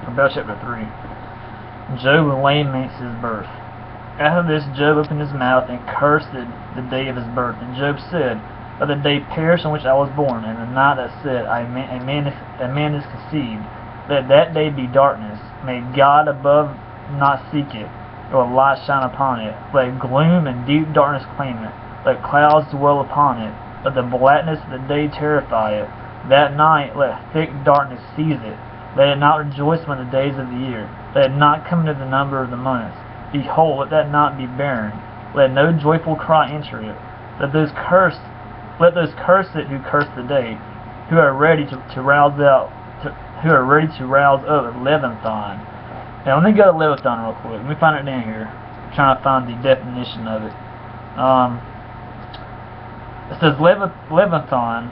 About chapter 3. Job laments his birth. After this, Job opened his mouth and cursed the day of his birth. And Job said, "Let the day perish on which I was born, and the night that said, a man is conceived. Let that day be darkness. May God above not seek it, or light shine upon it. Let gloom and deep darkness claim it. Let clouds dwell upon it. Let the blackness of the day terrify it. That night let thick darkness seize it. Let it not rejoice among the days of the year. Let it not come into the number of the months. Behold, let that night be barren. Let no joyful cry enter it. Let those curse it who curse the day, who are ready to rouse up Leviathan." Now let me go to Leviathan real quick. Let me find it down here. I'm trying to find the definition of it. It says Leviathan.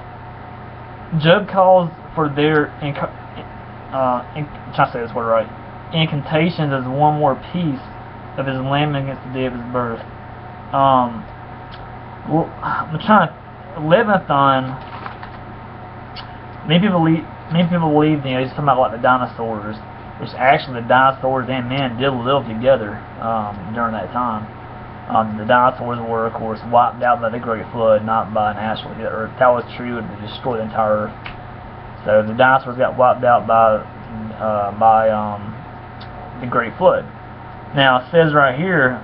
Job calls for their I'm trying to say this word right. Incantations as one more piece of his lament against the day of his birth. I'm trying to Leviathan. Many people believe he's talking about like the dinosaurs, which actually the dinosaurs and man did live together during that time. The dinosaurs were, of course, wiped out by the Great Flood, not by an actual hit Earth. If that was true, it would destroy the entire Earth. So the dinosaurs got wiped out by the Great Flood. Now it says right here,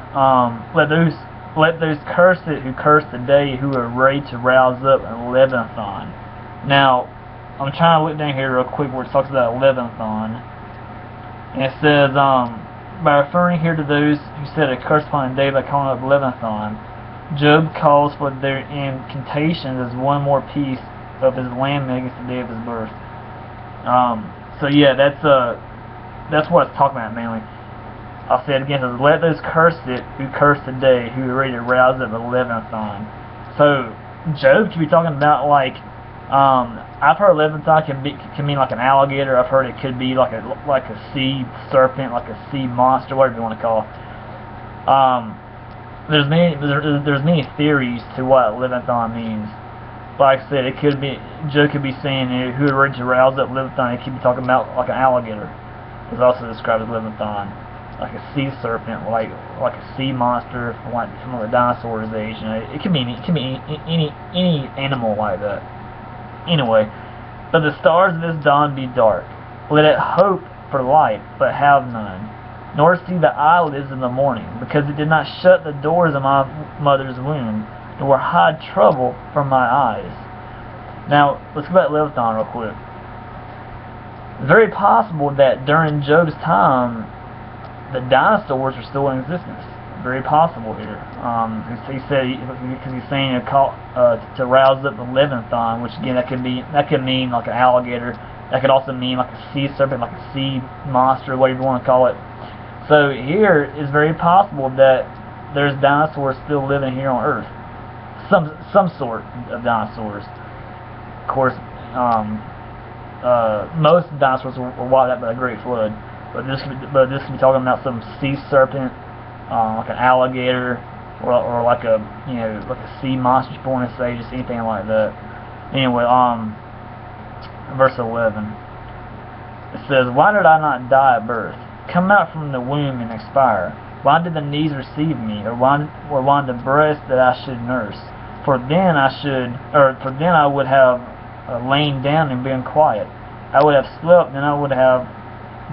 let those curse it who curse the day, who are ready to rouse up Leviathan. Now I'm trying to look down here real quick where it talks about Leviathan, and it says by referring here to those who set a curse upon the day by calling up Leviathan, Job calls for their incantations as one more piece of his lament against the day of his birth. So yeah, that's what it's talking about mainly. I'll say it again. It says, let those curse it who curse the day, who are ready to rouse up Leviathan. So Job could be talking about like I've heard Leviathan can mean like an alligator. I've heard it could be like a sea serpent, like a sea monster, whatever you want to call it. There's many theories to what Leviathan means. Like I said, it could be Joe could be saying who are ready to rouse up Leviathan. It could be talking about like an alligator. It's also described as Leviathan, like a sea serpent, like a sea monster from the dinosaurs age. You know, it can mean any animal like that. Anyway, let the stars of this dawn be dark. Let it hope for light, but have none. Nor see the eyelids in the morning, because it did not shut the doors of my mother's womb, nor hide trouble from my eyes. Now, let's go back to Leviathan real quick. It's very possible that during Job's time, the dinosaurs are still in existence. Very possible here. He said because he's saying to rouse up the Leviathan, which again that could mean like an alligator. That could also mean like a sea serpent, like a sea monster, whatever you want to call it. So here it's very possible that there's dinosaurs still living here on Earth. Some sort of dinosaurs. Of course, most dinosaurs were wiped out by the Great Flood, but this could be talking about some sea serpent, like an alligator, or like a sea monster, if you want to say, just anything like that. Anyway, verse 11. It says, "Why did I not die at birth? Come out from the womb and expire. Why did the knees receive me, or why the breast that I should nurse? For then I would have lain down and been quiet. I would have slept, and I would have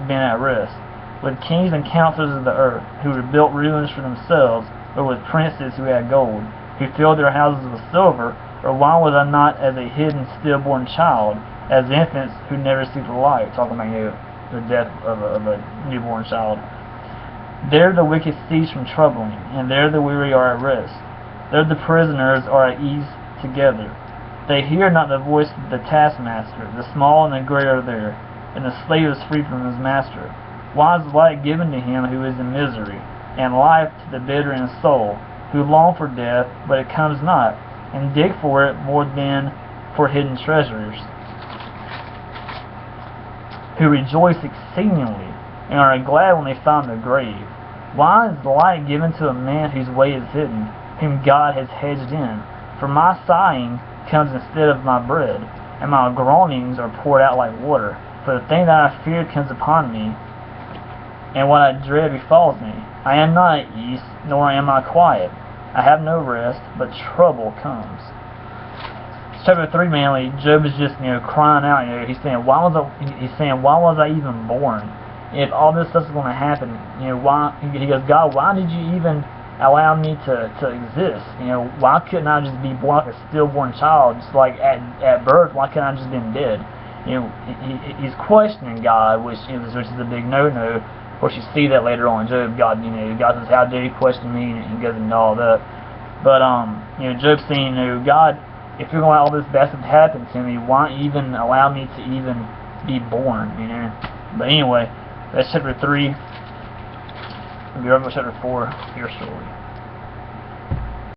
been at rest. With kings and counselors of the earth, who had built ruins for themselves, or with princes who had gold, who filled their houses with silver, or why was I not as a hidden stillborn child, as infants who never see the light?" Talking about the death of a newborn child. "There the wicked cease from troubling, and there the weary are at rest. There the prisoners are at ease together. They hear not the voice of the taskmaster. The small and the great are there, and the slave is free from his master. Why is light given to him who is in misery, and life to the bitter in soul, who long for death, but it comes not, and dig for it more than for hidden treasures, who rejoice exceedingly, and are glad when they find the grave? Why is light given to a man whose way is hidden, whom God has hedged in? For my sighing comes instead of my bread, and my groanings are poured out like water. For the thing that I fear comes upon me, and what I dread befalls me. I am not at ease, nor am I quiet. I have no rest, but trouble comes. Chapter 3 mainly, Job is just, crying out, he's saying, why was I even born? If all this stuff's going to happen, why, he goes, God, why did you even allow me to exist? Why couldn't I just be born like a stillborn child, just like at birth, why couldn't I just been dead? He's questioning God, which is a big no-no. Of course, you see that later on. Job, God says, how dare you question me, and he goes into all that. But, Job's saying, God, if you're going to allow all this bad stuff to happen to me, why even allow me to even be born, But anyway, that's chapter 3. We'll be right with chapter 4 here shortly.